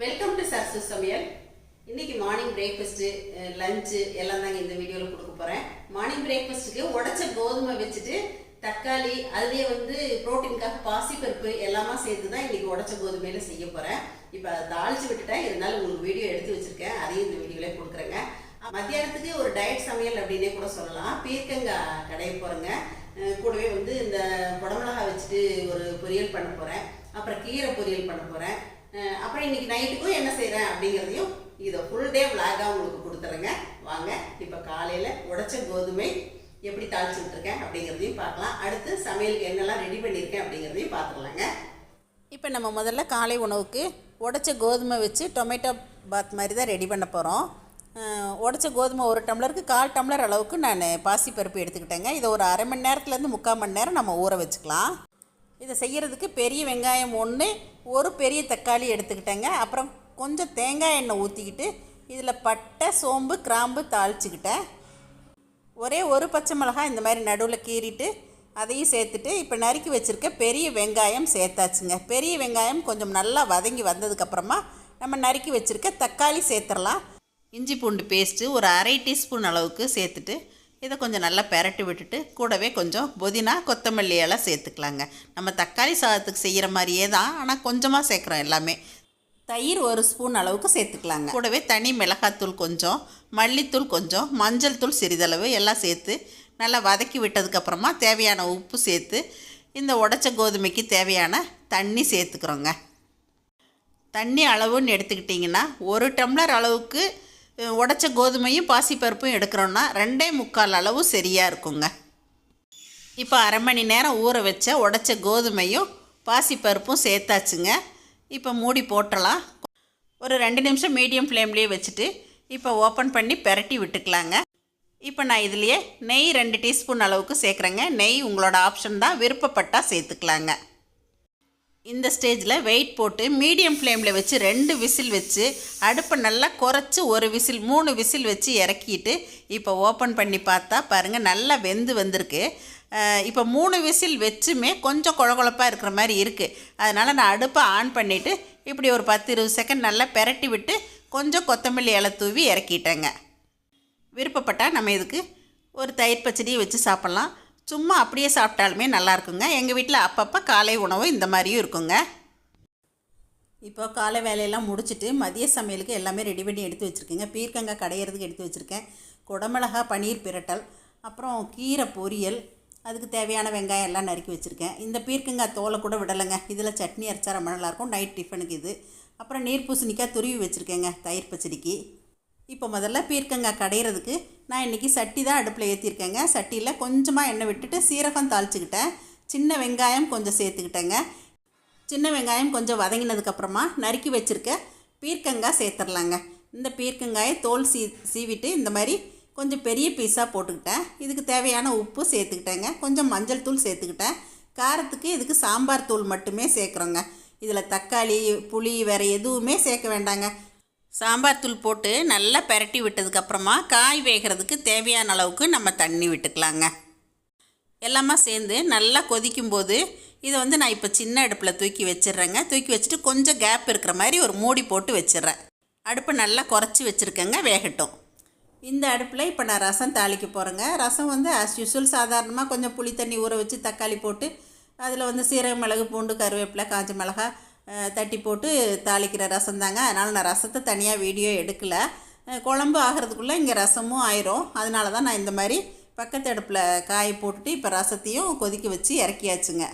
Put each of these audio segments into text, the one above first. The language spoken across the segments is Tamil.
வெல்கம் டு சரசு சமையல். இன்னைக்கு மார்னிங் பிரேக்ஃபாஸ்ட்டு லஞ்சு எல்லாம் தாங்க இந்த வீடியோவில் கொடுக்க போகிறேன். மார்னிங் பிரேக்ஃபாஸ்ட்டுக்கு உடச்ச கோதுமை வச்சுட்டு தக்காளி அதுலேயே ப்ரோட்டீனுக்காக பாசிப்பருப்பு எல்லாமே சேர்த்து தான் இன்னைக்கு உடச்ச கோதுமையில் செய்ய போகிறேன். இப்போ அதை தாளித்து விட்டுட்டேன், இருந்தாலும் உங்களுக்கு வீடியோ எடுத்து வச்சுருக்கேன், அதையும் இந்த வீடியோவிலே கொடுக்குறேங்க. மத்தியானத்துக்கு ஒரு டயட் சமையல் அப்படின்னே கூட சொல்லலாம். பீர்க்கங்காய் கடைய போகிறேங்க. கூடவே இந்த குடமிளகா வச்சுட்டு ஒரு பொரியல் பண்ண போகிறேன், அப்புறம் கீரை பொரியல் பண்ண போகிறேன். அப்புறம் இன்னைக்கு நைட்டுக்கும் என்ன செய்கிறேன் அப்படிங்கிறதையும் இதை ஃபுல் டே விளாகாக உங்களுக்கு கொடுத்துறேங்க. வாங்க இப்போ காலையில் உடச்ச கோதுமை எப்படி தாளிச்சு விட்டுருக்கேன் அப்படிங்கிறதையும் பார்க்கலாம். அடுத்து சமையலுக்கு என்னெல்லாம் ரெடி பண்ணியிருக்கேன் அப்படிங்கிறதையும் பார்த்துக்கலாங்க. இப்போ நம்ம முதல்ல காலை உணவுக்கு உடச்ச கோதுமை வச்சு டொமேட்டோ பாத் மாதிரி தான் ரெடி பண்ண போகிறோம். உடச்ச கோதுமை ஒரு டம்ளருக்கு 1/4 டம்ளர் அளவுக்கு நான் பாசிப்பருப்பு எடுத்துக்கிட்டேங்க. இதை ஒரு அரை மணி நேரத்துலேருந்து 3/4 மணி நேரம் நம்ம ஊற வச்சுக்கலாம். இதை செய்கிறதுக்கு பெரிய வெங்காயம் 1, ஒரு பெரிய தக்காளி எடுத்துக்கிட்டேங்க. அப்புறம் கொஞ்சம் தேங்காய் எண்ணெய் ஊற்றிக்கிட்டு இதில் பட்டை, சோம்பு, கிராம்பு தாளிச்சுக்கிட்டேன். ஒரே ஒரு பச்சை மிளகாய் இந்த மாதிரி நடுவில் கீறிட்டு அதையும் சேர்த்துட்டு இப்போ நறுக்கி வச்சுருக்க பெரிய வெங்காயம் சேர்த்தாச்சுங்க. பெரிய வெங்காயம் கொஞ்சம் நல்லா வதங்கி வந்ததுக்கப்புறமா நம்ம நறுக்கி வச்சுருக்க தக்காளி சேர்த்துடலாம். இஞ்சி பூண்டு பேஸ்ட்டு ஒரு 1/2 டீஸ்பூன் அளவுக்கு சேர்த்துட்டு இதை கொஞ்சம் நல்லா பெரட்டி விட்டுட்டு கூடவே கொஞ்சம் புதினா, கொத்தமல்லி எல்லாம் சேர்த்துக்கலாங்க. நம்ம தக்காளி சாதத்துக்கு செய்கிற மாதிரியே தான், ஆனால் கொஞ்சமாக சேர்க்குறோம் எல்லாமே. தயிர் 1 ஸ்பூன் அளவுக்கு சேர்த்துக்கலாங்க. கூடவே தனி மிளகாத்தூள் கொஞ்சம், மல்லித்தூள் கொஞ்சம், மஞ்சள் தூள் சிறிதளவு எல்லாம் சேர்த்து நல்லா வதக்கி விட்டதுக்கப்புறமா தேவையான உப்பு சேர்த்து இந்த உடச்ச கோதுமைக்கு தேவையான தண்ணி சேர்த்துக்கிறோங்க. தண்ணி அளவுன்னு எடுத்துக்கிட்டிங்கன்னா 1 டம்ளர் அளவுக்கு உடச்ச கோதுமையும் பாசிப்பருப்பும் எடுக்கிறோன்னா 2.25 அளவு சரியாக இருக்குங்க. இப்போ அரை மணி நேரம் ஊற வச்ச உடச்ச கோதுமையும் பாசிப்பருப்பும் சேர்த்தாச்சுங்க. இப்போ மூடி போட்டலாம். ஒரு 2 நிமிஷம் மீடியம் ஃப்ளேம்லேயே வச்சுட்டு இப்போ ஓப்பன் பண்ணி பெரட்டி விட்டுக்கலாங்க. இப்போ நான் இதுலேயே நெய் 2 டீஸ்பூன் அளவுக்கு சேர்க்குறேங்க. நெய் உங்களோட ஆப்ஷன் தான், விருப்பப்பட்டால் சேர்த்துக்கலாங்க. இந்த ஸ்டேஜில் வெயிட் போட்டு மீடியம் ஃப்ளேமில் வச்சு 2 விசில் வச்சு அடுப்பை நல்லா குறைச்சி 1 விசில் 3 விசில் வச்சு இறக்கிட்டு இப்போ ஓப்பன் பண்ணி பார்த்தா பாருங்கள் நல்லா வெந்து வந்திருக்கு. இப்போ 3 விசில் வச்சுமே கொஞ்சம் குழகுழப்பாக இருக்கிற மாதிரி இருக்குது. அதனால் நான் அடுப்பை ஆன் பண்ணிவிட்டு இப்படி ஒரு 10-20 செகண்ட் நல்லா பெரட்டி விட்டு கொஞ்சம் கொத்தமல்லி இலை தூவி இறக்கிட்டேங்க. விருப்பப்பட்டால் நம்ம இதுக்கு ஒரு தயிர் பச்சடியை வச்சு சாப்பிட்லாம். சும்மா அப்படியே சாப்பிட்டாலுமே நல்லாயிருக்குங்க. எங்கள் வீட்டில் அப்பப்போ காலை உணவு இந்த மாதிரியும் இருக்குங்க. இப்போ காலை வேலையெல்லாம் முடிச்சுட்டு மதிய சமையலுக்கு எல்லாமே ரெடி பண்ணி எடுத்து வச்சுருக்கேங்க. பீர்க்கங்காய் கடையிறதுக்கு எடுத்து வச்சுருக்கேன். குடமிளகா பன்னீர் பிரட்டல், அப்புறம் கீரை பொரியல், அதுக்கு தேவையான வெங்காயம் எல்லாம் நறுக்கி வச்சுருக்கேன். இந்த பீர்க்கங்காய் தோலை கூட விடலைங்க. இதில் சட்னி அரைச்சா ரொம்ப நல்லாயிருக்கும் நைட் டிஃபனுக்கு இது. அப்புறம் நீர் பூசணிக்காய் துருவி வச்சுருக்கேங்க தயிர் பச்சடிக்கு. இப்போ முதல்ல பீர்க்கங்காய் கடையிறதுக்கு நான் இன்றைக்கி சட்டி தான் அடுப்பில் ஏற்றிருக்கேங்க. சட்டியில் கொஞ்சமாக எண்ணெய் விட்டுட்டு சீரகம் தாளிச்சுக்கிட்டேன். சின்ன வெங்காயம் கொஞ்சம் சேர்த்துக்கிட்டேங்க. சின்ன வெங்காயம் கொஞ்சம் வதங்கினதுக்கப்புறமா நறுக்கி வச்சுருக்க பீர்க்கங்காய் சேர்த்துடலாங்க. இந்த பீர்க்கங்காயை தோல் சீவிட்டு இந்த மாதிரி கொஞ்சம் பெரிய பீஸாக போட்டுக்கிட்டேன். இதுக்கு தேவையான உப்பு சேர்த்துக்கிட்டேங்க. கொஞ்சம் மஞ்சள் தூள் சேர்த்துக்கிட்டேன். காரத்துக்கு இதுக்கு சாம்பார் தூள் மட்டுமே சேர்க்குறோங்க. இதில் தக்காளி, புளி வேறு எதுவுமே சேர்க்க வேண்டாங்க. சாம்பார் தூள் போட்டு நல்லா பெரட்டி விட்டதுக்கப்புறமா காய் வேகிறதுக்கு தேவையான அளவுக்கு நம்ம தண்ணி விட்டுக்கலாங்க. எல்லாமே சேர்ந்து நல்லா கொதிக்கும்போது இதை நான் இப்போ சின்ன அடுப்பில் தூக்கி வச்சிடுறேங்க. தூக்கி வச்சுட்டு கொஞ்சம் கேப் இருக்கிற மாதிரி ஒரு மூடி போட்டு வச்சிடுறேன். அடுப்பை நல்லா குறைச்சி வச்சுருக்கேங்க, வேகட்டும். இந்த அடுப்பில் இப்போ நான் ரசம் தாளிக்க போகிறேங்க. ரசம் ஆஸ் யூஸ்வல் சாதாரணமாக கொஞ்சம் புளி தண்ணி ஊற வச்சு தக்காளி போட்டு அதில் சீரகம், மிளகு, பூண்டு, கருவேப்பிலை, காஞ்ச மிளகாய் தட்டி போட்டு தாளிக்கிற ரசம் தாங்க. அதனால் நான் ரசத்தை தனியாக வீடியோ எடுக்கலை. குழம்பு ஆகிறதுக்குள்ளே இங்கே ரசமும் ஆயிரும். அதனால தான் நான் இந்த மாதிரி பக்கத்து அடுப்பில் காய போட்டுட்டு இப்போ ரசத்தையும் கொதிக்க வச்சு இறக்கியாச்சுங்க.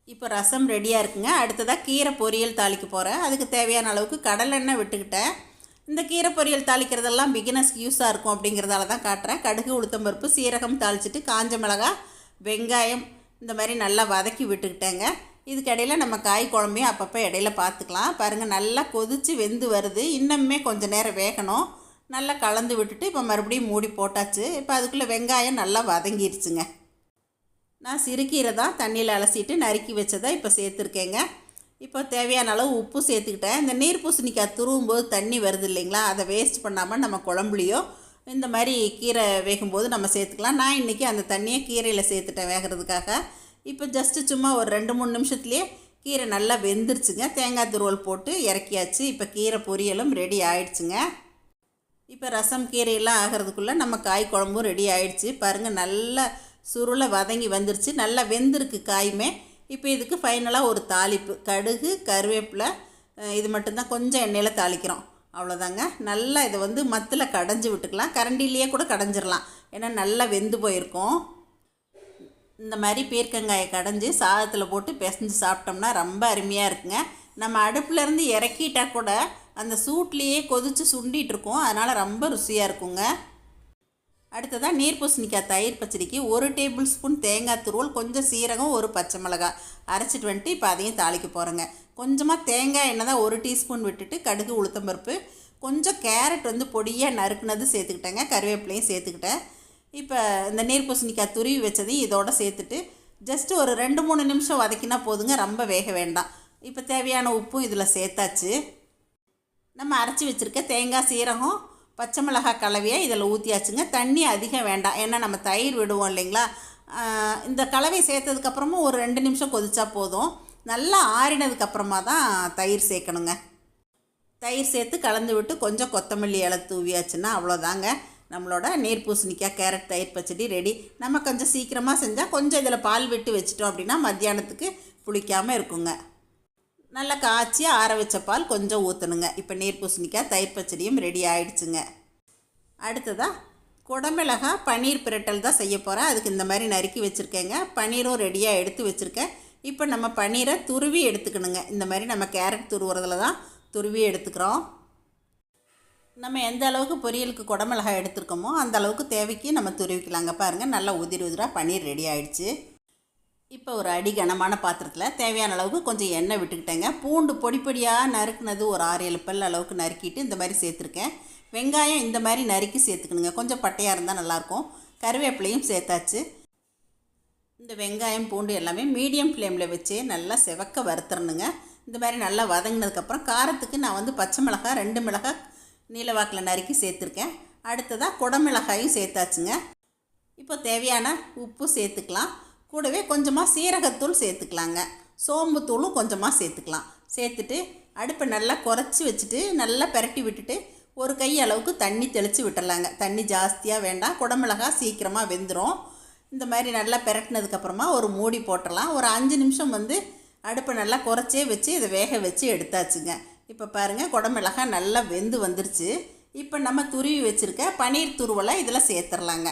இப்போ ரசம் ரெடியாக இருக்குங்க. அடுத்ததாக கீரை பொரியல் தாளிக்க போகிறேன். அதுக்கு தேவையான அளவுக்கு கடலெண்ணெய் விட்டுக்கிட்டேன். இந்த கீரை பொரியல் தாளிக்கிறதெல்லாம் பிகினர்ஸ்க்கு யூஸாக இருக்கும் அப்படிங்கிறதால தான் காட்டுறேன். கடுகு, உளுத்தம்பருப்பு, சீரகம் தாளிச்சிட்டு காஞ்ச மிளகாய், வெங்காயம் இந்த மாதிரி நல்லா வதக்கி விட்டுக்கிட்டேங்க. இதுக்கு இடையில் நம்ம காய் குழம்பையும் அப்பப்போ இடையில பார்த்துக்கலாம். பாருங்கள் நல்லா கொதித்து வெந்து வருது. இன்னுமே கொஞ்சம் நேரம் வேகணும். நல்லா கலந்து விட்டுட்டு இப்போ மறுபடியும் மூடி போட்டாச்சு. இப்போ அதுக்குள்ளே வெங்காயம் நல்லா வதங்கிருச்சுங்க. நான் சிறுக்கீரை தான் தண்ணியில் அலசிட்டு நறுக்கி வச்சதை இப்போ சேர்த்துருக்கேங்க. இப்போ தேவையான அளவு உப்பு சேர்த்துக்கிட்டேன். இந்த நீர் பூசணிக்காய் துருவும்போது தண்ணி வருது இல்லைங்களா, அதை வேஸ்ட் பண்ணாமல் நம்ம குழம்புலையோ இந்த மாதிரி கீரை வேகும்போது நம்ம சேர்த்துக்கலாம். நான் இன்றைக்கி அந்த தண்ணியை கீரையில் சேர்த்துட்டேன் வேகிறதுக்காக. இப்போ ஜஸ்ட்டு சும்மா ஒரு 2-3 நிமிஷத்துலேயே கீரை நல்லா வெந்துருச்சுங்க. தேங்காய் துருவல் போட்டு இறக்கியாச்சு. இப்போ கீரை பொரியலும் ரெடி ஆயிடுச்சுங்க. இப்போ ரசம் கீரையெல்லாம் ஆகிறதுக்குள்ளே நம்ம காய் குழம்பும் ரெடி ஆயிடுச்சு. பாருங்கள், நல்லா சுருளை வதங்கி வந்துருச்சு. நல்லா வெந்திருக்கு காயுமே. இப்போ இதுக்கு ஃபைனலாக ஒரு தாளிப்பு, கடுகு கருவேப்பிலை இது மட்டும்தான், கொஞ்சம் எண்ணெயில் தாளிக்கிறோம், அவ்வளோதாங்க. நல்லா இதை வந்து மத்தில் கடைஞ்சி விட்டுக்கலாம், கரண்டிலேயே கூட கடைஞ்சிடலாம், ஏன்னா நல்லா வெந்து போயிருக்கும். இந்த மாதிரி பீர்க்கங்காயை கடைஞ்சி சாதத்தில் போட்டு பிசைஞ்சு சாப்பிட்டோம்னா ரொம்ப அருமையாக இருக்குங்க. நம்ம அடுப்புலேருந்து இறக்கிட்டால் கூட அந்த சூட்லேயே கொதித்து சுண்டிகிட்டு இருக்கும், அதனால் ரொம்ப ருசியாக இருக்குங்க. அடுத்ததாக நீர் பூசணிக்காய் தயிர் பச்சடிக்கு 1 டேபிள் ஸ்பூன் தேங்காய் துருவல், கொஞ்சம் சீரகம், ஒரு பச்சை மிளகாய் அரைச்சிட்டு வந்துட்டு இப்போ அதையும் தாளிக்க போகிறேங்க. கொஞ்சமாக தேங்காய் எண்ணெய் தான் 1 டீஸ்பூன் விட்டுட்டு கடுகு உளுத்தம்பருப்பு, கொஞ்சம் கேரட் வந்து பொடியாக நறுக்குனது சேர்த்துக்கிட்டேங்க, கருவேப்பிலையும் சேர்த்துக்கிட்டேன். இப்போ இந்த நீர் பூசணிக்காய் துருவி வச்சதையும் இதோடு சேர்த்துட்டு ஜஸ்ட்டு ஒரு 2-3 நிமிஷம் வதக்கினா போதுங்க, ரொம்ப வேக வேண்டாம். இப்போ தேவையான உப்பும் இதில் சேர்த்தாச்சு. நம்ம அரைச்சி வச்சுருக்க தேங்காய் சீரகம் பச்சை மிளகாய் கலவையாக இதில் ஊற்றியாச்சுங்க. தண்ணி அதிகம் வேண்டாம், ஏன்னா நம்ம தயிர் விடுவோம் இல்லைங்களா. இந்த கலவையை சேர்த்ததுக்கப்புறமும் ஒரு 2 நிமிஷம் கொதிச்சா போதும். நல்லா ஆறினதுக்கப்புறமா தான் தயிர் சேர்க்கணுங்க. தயிர் சேர்த்து கலந்து விட்டு கொஞ்சம் கொத்தமல்லி இலை தூவியாச்சுன்னா அவ்வளோதாங்க, நம்மளோட நீர் பூசணிக்காய் கேரட் தயிர் பச்சடி ரெடி. நம்ம கொஞ்சம் சீக்கிரமாக செஞ்சால் கொஞ்சம் இதில் பால் விட்டு வச்சிட்டோம் அப்படின்னா மத்தியானத்துக்கு புளிக்காமல் இருக்குங்க. நல்லா காய்ச்சி ஆற வச்ச பால் கொஞ்சம் ஊற்றணுங்க. இப்போ நீர் பூசணிக்காய் தயிர் பச்சடியும் ரெடி ஆகிடுச்சுங்க. அடுத்ததாக குடமிளகாய் பன்னீர் பிரட்டல் தான் செய்ய போகிறேன். அதுக்கு இந்த மாதிரி நறுக்கி வச்சுருக்கேங்க. பன்னீரும் ரெடியாக எடுத்து வச்சுருக்கேன். இப்போ நம்ம பன்னீரை துருவி எடுத்துக்கணுங்க. இந்த மாதிரி நம்ம கேரட் துருவுறதுல தான் துருவி எடுத்துக்கிறோம். நம்ம எந்த அளவுக்கு பொரியலுக்கு குடமிளகாய் எடுத்துருக்கோமோ அந்த அளவுக்கு தேவைக்கு நம்ம துருவிக்கலாங்க. பாருங்கள், நல்லா உதிரி உதிராக பன்னீர் ரெடி ஆகிடுச்சு. இப்போ ஒரு அடி கனமான பாத்திரத்தில் தேவையான அளவுக்கு கொஞ்சம் எண்ணெய் விட்டுக்கிட்டேங்க. பூண்டு பொடி பொடியாக நறுக்குனது ஒரு 6-7 பல் அளவுக்கு நறுக்கிட்டு இந்த மாதிரி சேர்த்துருக்கேன். வெங்காயம் இந்த மாதிரி நறுக்கி சேர்த்துக்கணுங்க, கொஞ்சம் பட்டையாக இருந்தால் நல்லாயிருக்கும். கருவேப்பிலையும் சேர்த்தாச்சு. இந்த வெங்காயம் பூண்டு எல்லாமே மீடியம் ஃப்ளேமில் வச்சு நல்லா செவக்க வறுத்துறணுங்க. இந்த மாதிரி நல்லா வதங்கினதுக்கப்புறம் காரத்துக்கு நான் வந்து பச்சை மிளகாய் 2 மிளகாய் நீலவாக்கில் நறுக்கி சேர்த்துருக்கேன். அடுத்ததாக குடமிளகாயும் சேர்த்தாச்சுங்க. இப்போ தேவையான உப்பு சேர்த்துக்கலாம். கூடவே கொஞ்சமாக சீரகத்தூள் சேர்த்துக்கலாங்க, சோம்புத்தூளும் கொஞ்சமாக சேர்த்துக்கலாம். சேர்த்துட்டு அடுப்பை நல்லா குறைச்சி வச்சுட்டு நல்லா பெரட்டி விட்டுட்டு ஒரு கை அளவுக்கு தண்ணி தெளித்து விட்டுடலாங்க. தண்ணி ஜாஸ்தியாக வேண்டாம், குடமிளகாய் சீக்கிரமாக வெந்துடும். இந்த மாதிரி நல்லா பெரட்டினதுக்கப்புறமா ஒரு மூடி போட்டுடலாம். ஒரு 5 நிமிஷம் வந்து அடுப்பை நல்லா குறைச்சே வச்சு இதை வேக வச்சு எடுத்தாச்சுங்க. இப்போ பாருங்கள், குடமிளகாய் நல்லா வெந்து வந்துருச்சு. இப்போ நம்ம துருவி வச்சுருக்க பன்னீர் துருவலை இதில் சேர்த்துடலாங்க.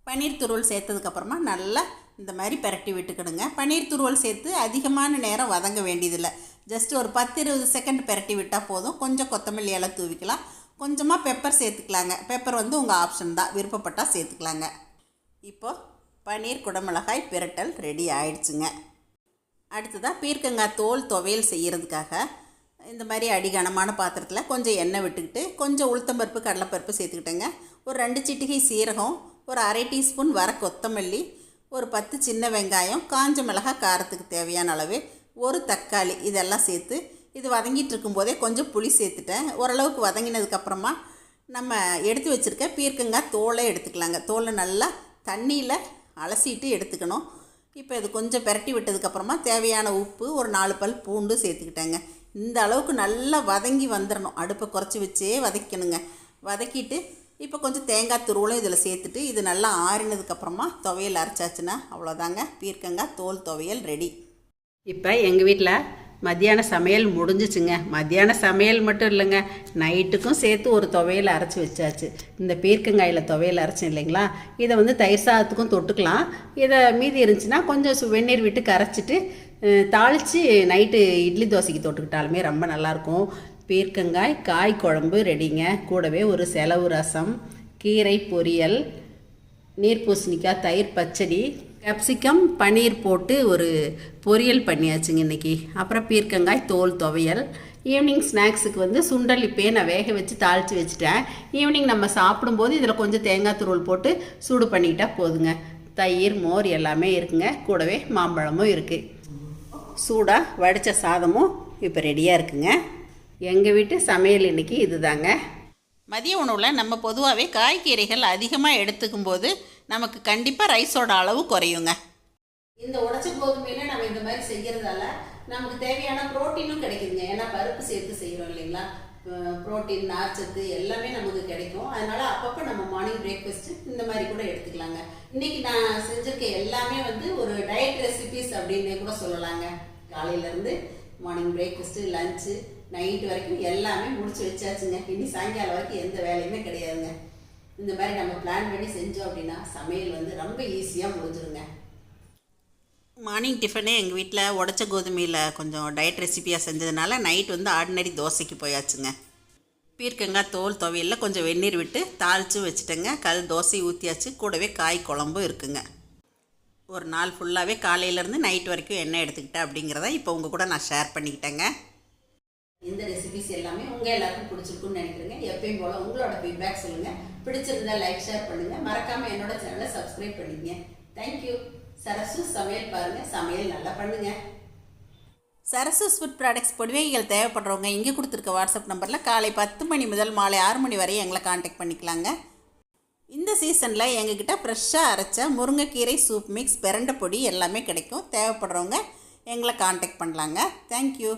பன்னீர் துருவல் சேர்த்ததுக்கப்புறமா நல்லா இந்த மாதிரி பெரட்டி விட்டுக்கணுங்க. பன்னீர் துருவல் சேர்த்து அதிகமான நேரம் வதங்க வேண்டியதில்லை, ஜஸ்ட் ஒரு 10-20 செகண்ட் பெரட்டி விட்டால் போதும். கொஞ்சம் கொத்தமல்லி இலை தூவிக்கலாம், கொஞ்சமாக பெப்பர் சேர்த்துக்கலாங்க. பெப்பர் வந்து உங்கள் ஆப்ஷன் தான், விருப்பப்பட்டால் சேர்த்துக்கலாங்க. இப்போது பன்னீர் குடமிளகாய் பிரட்டல் ரெடி ஆயிடுச்சுங்க. அடுத்ததாக பீர்க்கங்காய் தோல் துவையல் செய்கிறதுக்காக இந்த மாதிரி அடிகனமான பாத்திரத்தில் கொஞ்சம் எண்ணெய் விட்டுக்கிட்டு கொஞ்சம் உளுத்தம்பருப்பு கடலைப்பருப்பு சேர்த்துக்கிட்டேங்க. ஒரு 2 சிட்டிகை சீரகம், ஒரு அரை டீஸ்பூன் வர கொத்தமல்லி, ஒரு 10 சின்ன வெங்காயம், காஞ்ச மிளகாய் காரத்துக்கு தேவையான அளவு, ஒரு தக்காளி, இதெல்லாம் சேர்த்து இது வதங்கிட்டு இருக்கும்போதே கொஞ்சம் புளி சேர்த்துட்டேன். ஓரளவுக்கு வதங்கினதுக்கப்புறமா நம்ம எடுத்து வச்சுருக்க பீர்க்கங்காய் தோலை எடுத்துக்கலாங்க. தோலை நல்லா தண்ணியில் அலசிட்டு எடுத்துக்கணும். இப்போ இது கொஞ்சம் பெரட்டி விட்டதுக்கப்புறமா தேவையான உப்பு, ஒரு 4 பல் பூண்டு சேர்த்துக்கிட்டேங்க. இந்த அளவுக்கு நல்லா வதங்கி வந்துடணும். அடுப்பை குறைச்சி வச்சே வதக்கணுங்க. வதக்கிட்டு இப்போ கொஞ்சம் தேங்காய் துருவலும் இதில் சேர்த்துட்டு இது நல்லா ஆறினதுக்கப்புறமா துவையல் அரைச்சாச்சுன்னா அவ்வளோதாங்க, பீர்க்கங்காய் தோல் துவையல் ரெடி. இப்போ எங்கள் வீட்டில் மத்தியான சமையல் முடிஞ்சிச்சுங்க. மத்தியான சமையல் மட்டும் இல்லைங்க, நைட்டுக்கும் சேர்த்து ஒரு துவையல் அரைச்சி வச்சாச்சு. இந்த பீர்க்கங்காயில் துவையல் அரைச்சேன் இல்லைங்களா, இதை வந்து தயிர் சாதத்துக்கும் தொட்டுக்கலாம். இதை மீதி இருந்துச்சுன்னா கொஞ்சம் வெந்நீர் விட்டு கரைச்சிட்டு தாளித்து நைட்டு இட்லி தோசைக்கு தொட்டுக்கிட்டாலுமே ரொம்ப நல்லாயிருக்கும். பீர்க்கங்காய் காய் குழம்பு ரெடிங்க. கூடவே ஒரு செலவு ரசம், கீரை பொரியல், நீர் பூசணிக்காய் தயிர் பச்சடி, கேப்சிகம் பன்னீர் போட்டு ஒரு பொரியல் பண்ணியாச்சுங்க இன்றைக்கி. அப்புறம் பீர்க்கங்காய் தோல் துவையல். ஈவினிங் ஸ்நாக்ஸுக்கு வந்து சுண்டல் இப்போயே நான் வேக வச்சு தாளித்து வச்சுட்டேன். ஈவினிங் நம்ம சாப்பிடும்போது இதில் கொஞ்சம் தேங்காய் துருவல் போட்டு சூடு பண்ணிக்கிட்டால் போதுங்க. தயிர் மோர் எல்லாமே இருக்குங்க. கூடவே மாம்பழமும் இருக்குது. சூடாக வடித்த சாதமும் இப்போ ரெடியாக இருக்குங்க. எங்கள் வீட்டு சமையல் இன்றைக்கி இதுதாங்க. மதிய உணவில் நம்ம பொதுவாகவே காய்கறிகள் அதிகமாக எடுத்துக்கும் போது நமக்கு கண்டிப்பாக ரைஸோட அளவு குறையுங்க. இந்த உடைச்ச கோதுமையில நம்ம இந்த மாதிரி செய்கிறதால நமக்கு தேவையான புரோட்டீனும் கிடைக்குதுங்க. ஏன்னா பருப்பு சேர்த்து செய்கிறோம் இல்லைங்களா, புரோட்டீன் நார்ச்சத்து எல்லாமே நமக்கு கிடைக்கும். அதனால அப்பப்போ நம்ம மார்னிங் பிரேக்ஃபாஸ்ட்டு இந்த மாதிரி கூட எடுத்துக்கலாங்க. இன்னைக்கு நான் செஞ்சிருக்க எல்லாமே வந்து ஒரு டயட் ரெசிபிஸ் அப்படின்னு கூட சொல்லலாங்க. காலையிலேருந்து மார்னிங் பிரேக்ஃபாஸ்ட்டு லஞ்சு நைட்டு வரைக்கும் எல்லாமே முடிச்சு வச்சாச்சுங்க. இனி சாயங்காலம் வரைக்கும் எந்த வேலையுமே கிடையாதுங்க. இந்த மாதிரி நம்ம பிளான் பண்ணி செஞ்சோம் அப்படின்னா சமையல் வந்து ரொம்ப ஈஸியாக முடிஞ்சிருங்க. மார்னிங் டிஃபனே எங்கள் வீட்டில் உடச்ச கோதுமையில் கொஞ்சம் டயட் ரெசிபியாக செஞ்சதுனால நைட் வந்து ஆர்டினரி தோசைக்கு போயாச்சுங்க. பீர்க்கங்காய் தோல் துவையலில் கொஞ்சம் வெந்நீர் விட்டு தாளித்து வச்சுட்டேங்க. தோசை ஊற்றியாச்சு. கூடவே காய் குழம்பும் இருக்குங்க. ஒரு நாள் ஃபுல்லாகவே காலையிலேருந்து நைட் வரைக்கும் என்ன எடுத்துக்கிட்டேன் அப்படிங்கிறத இப்போ உங்கள் கூட நான் ஷேர் பண்ணிக்கிட்டேங்க. இந்த ரெசிபிஸ் எல்லாமே உங்கள் எல்லாருக்கும் பிடிச்சிருக்குன்னு நினைக்கிறேங்க. எப்பயும் போல் உங்களோட ஃபீட்பேக் சொல்லுங்கள். பிடிச்சிருந்தா லைக் ஷேர் பண்ணுங்கள். மறக்காமல் என்னோட சேனலை சப்ஸ்கிரைப் பண்ணிக்கங்க. தேங்க்யூ. சரசு சமையல் பாருங்கள், சமையல் நல்லா பண்ணுங்க. சரசூஸ் ஃபுட் ப்ராடக்ட்ஸ் பொடிவகைகள் தேவைப்படுறவங்க இங்கே கொடுத்துருக்க வாட்ஸ்அப் நம்பரில் காலை 10 மணி முதல் மாலை 6 மணி வரை எங்களை காண்டாக்ட் பண்ணிக்கலாங்க. இந்த சீசனில் எங்ககிட்ட ஃப்ரெஷ்ஷாக அரைச்ச முருங்கைக்கீரை சூப் மிக்ஸ் பிரண்டை பொடி எல்லாமே கிடைக்கும். தேவைப்படுறவங்க எங்களை காண்டாக்ட் பண்ணலாங்க. தேங்க்யூ.